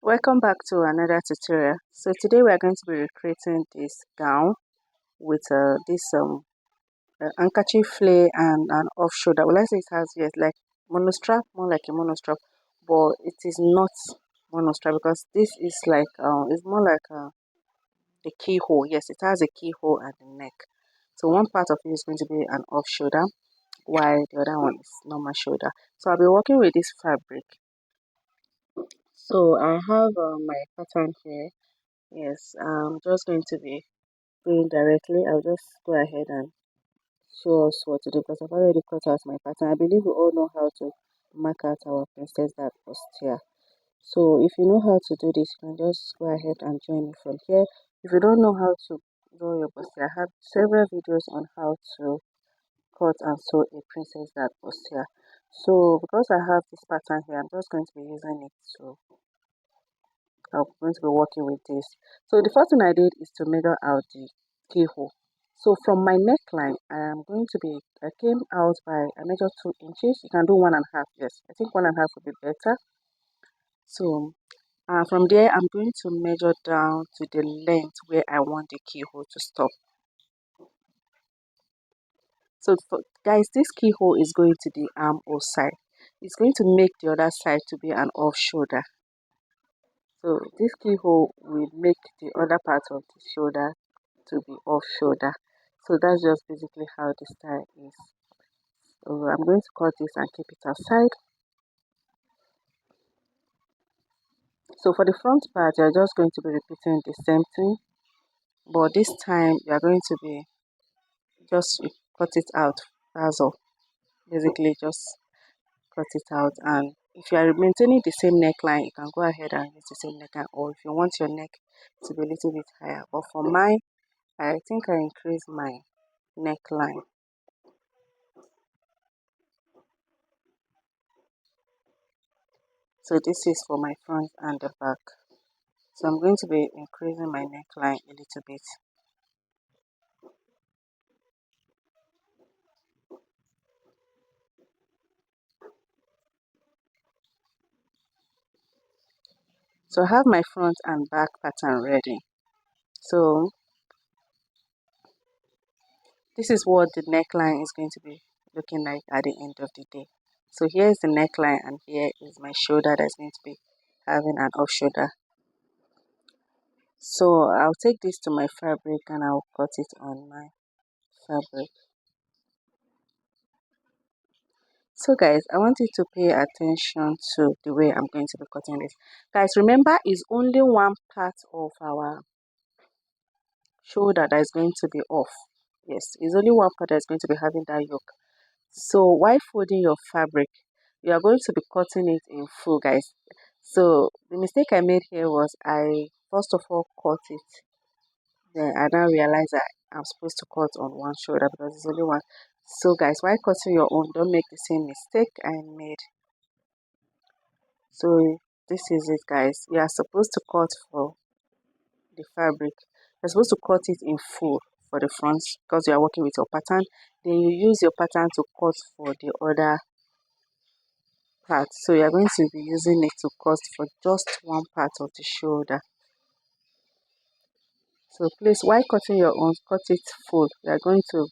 Welcome back to another tutorial. So today we are going to be recreating this gown with this handkerchief flare and an off shoulder. Well, I say it has, yes, like monostrap, more like a monostrap, but it is not monostrap because this is like it's more like a keyhole. Yes, it has a keyhole at the neck. So one part of it is going to be an off shoulder, while the other one is normal shoulder. So I'll be working with this fabric. So I have my pattern here. Yes, I'm just going to be going directly. I'll just go ahead and show us what to do because I've already cut out my pattern. I believe we all know how to mark out our princess that posture. So if you know how to do this, you can just go ahead and join me from here. If you don't know how to draw your posture, I have several videos on how to cut and sew a princess that posture. So because I have this pattern here, I'm just going to be using it to I'm going to be working with this. So the first thing I did is to measure out the keyhole. So from my neckline, I came out I measured 2 inches. You can do 1.5. Yes, I think 1.5 would be better. So from there, I'm going to measure down to the length where I want the keyhole to stop. So guys, this keyhole is going to the armhole side. It's going to make the other side to be an off shoulder. So this keyhole will make the other part of the shoulder to be off shoulder. So that's just basically how the style is. So I'm going to cut this and keep it aside. So for the front part, you're just going to be repeating the same thing, but this time you're going to be just cut it out. That's all. Basically, just cut it out. And if you are maintaining the same neckline, you can go ahead and use the same neckline, or if you want your neck to be a little bit higher. But for mine, I think I increased my neckline. So this is for my front and the back. So I'm going to be increasing my neckline a little bit. So I have my front and back pattern ready. So this is what the neckline is going to be looking like at the end of the day. So here is the neckline and here is my shoulder that's going to be having an off shoulder. So I'll take this to my fabric and I'll cut it on my fabric. So guys, I want you to pay attention to the way I'm going to be cutting this. Guys, remember it's only one part of our shoulder that is going to be off. Yes, it's only one part that is going to be having that yoke. So while folding your fabric, you are going to be cutting it in full, guys. So the mistake I made here was I first of all cut it. Then I now realized that I'm supposed to cut on one shoulder because it's only one. So guys, while cutting your own, don't make the same mistake I made. So this is it, guys. You are supposed to cut for the fabric. You're supposed to cut it in full for the front because you are working with your pattern. Then you use your pattern to cut for the other part. So you're going to be using it to cut for just one part of the shoulder. So please, while cutting your own, cut it full. You are going to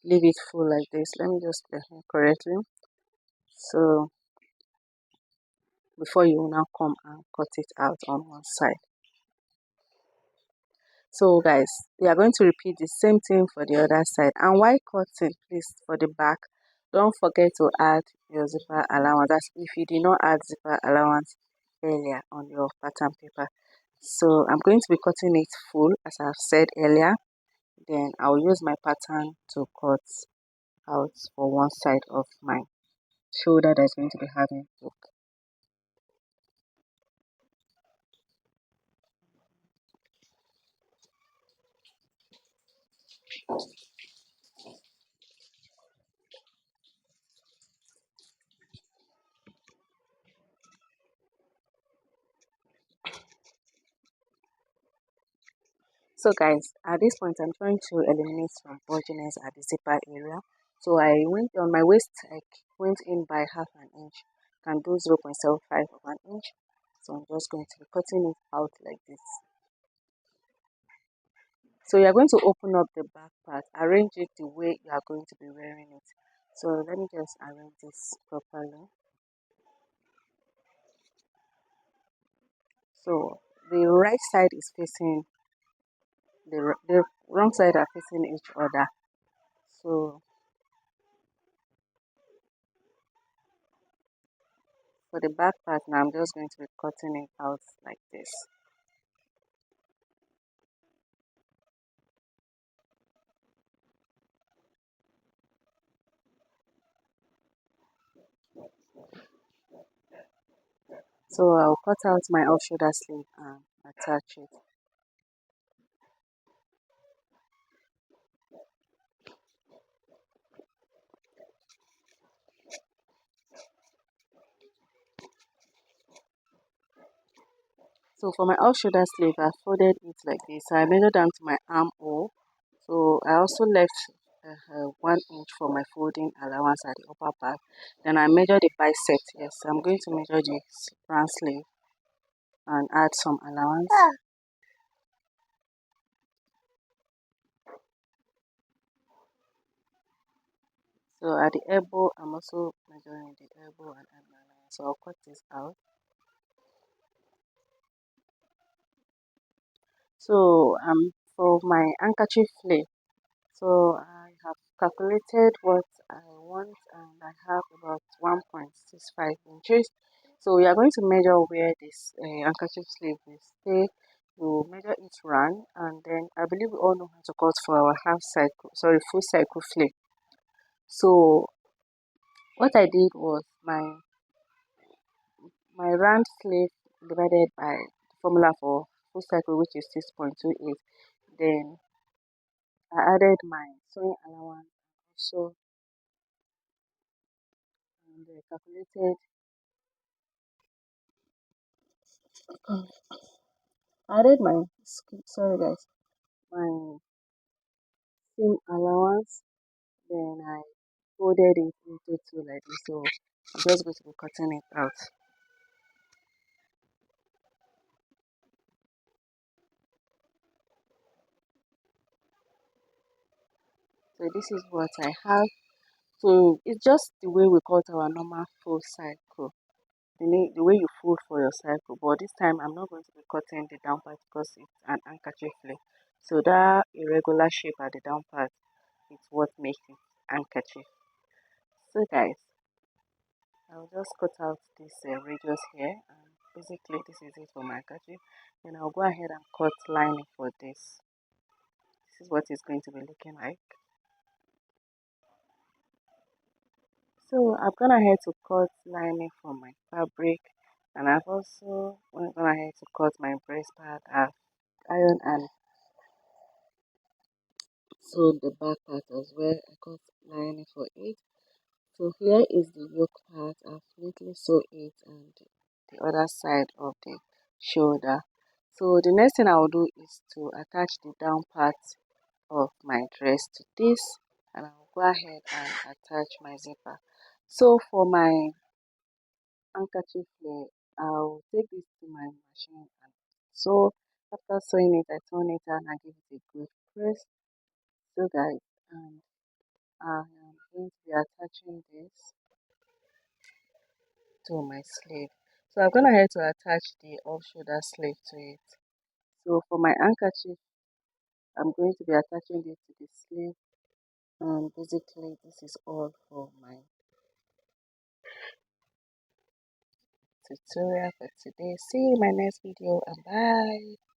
leave it full like this. Let me just correctly. So before you now come and cut it out on one side. So guys, we are going to repeat the same thing for the other side. And while cutting, please, for the back, don't forget to add your zipper allowance. That's if you did not add zipper allowance earlier on your pattern paper. So I'm going to be cutting it full as I've said earlier. Then I'll use my pattern to cut out for one side of my shoulder that's going to be having hook. So guys, at this point I'm trying to eliminate some bulginess at the zipper area. So I went on my waist, I went in by half an inch. Can do 0.75 of an inch. So I'm just going to be cutting it out like this. So you're going to open up the back part, arrange it the way you are going to be wearing it. So let me just arrange this properly. So the right side is facing the wrong side are facing each other. So for the back part now, I'm just going to be cutting it out like this. So I'll cut out my off shoulder sleeve and attach it. So for my off shoulder sleeve, I folded it like this. So I measured down to my armhole. So I also left 1 inch for my folding allowance at the upper part. Then I measured the bicep. Yes, I'm going to measure the front sleeve and add some allowance. So at the elbow, I'm also measuring the elbow and add my allowance. So I'll cut this out. So for my handkerchief flip, so I have calculated what I want and I have about 1.65 inches. So we are going to measure where this handkerchief sleeve will stay. We'll measure each round and then I believe we all know how to cut for our full cycle flip. So what I did was my round sleeve divided by the formula for full cycle, which is 6.28. Then I added my sewing allowance also and calculated. I added my sorry guys, my seam allowance. Then I folded it into two like this. So I'm just going to be cutting it out. So this is what I have. So it's just the way we cut our normal full cycle. The way you fold for your cycle, but this time I'm not going to be cutting the down part because it's an handkerchief flip. So that irregular shape at the down part is what makes it handkerchief. So guys, I'll just cut out this radius here and basically this is it for my handkerchief. Then I'll go ahead and cut lining for this. This is what it's going to be looking like. So I've gone ahead to cut lining for my fabric and I've also gone ahead to cut my breast part. I've ironed and sewed the back part as well. I cut lining for it. So here is the yoke part. I've neatly sewed it and the other side of the shoulder. So the next thing I will do is to attach the down part of my dress to this and I'll go ahead and attach my zipper. So for my handkerchief layer, I'll take this to my machine and so after sewing it I turn it and I give it a good press. So guys, and I am going to be attaching this to my sleeve. So I'm going ahead to attach the off shoulder sleeve to it. So for my handkerchief, I'm going to be attaching it to the sleeve and basically this is all for my tutorial for today. See you in my next video and bye.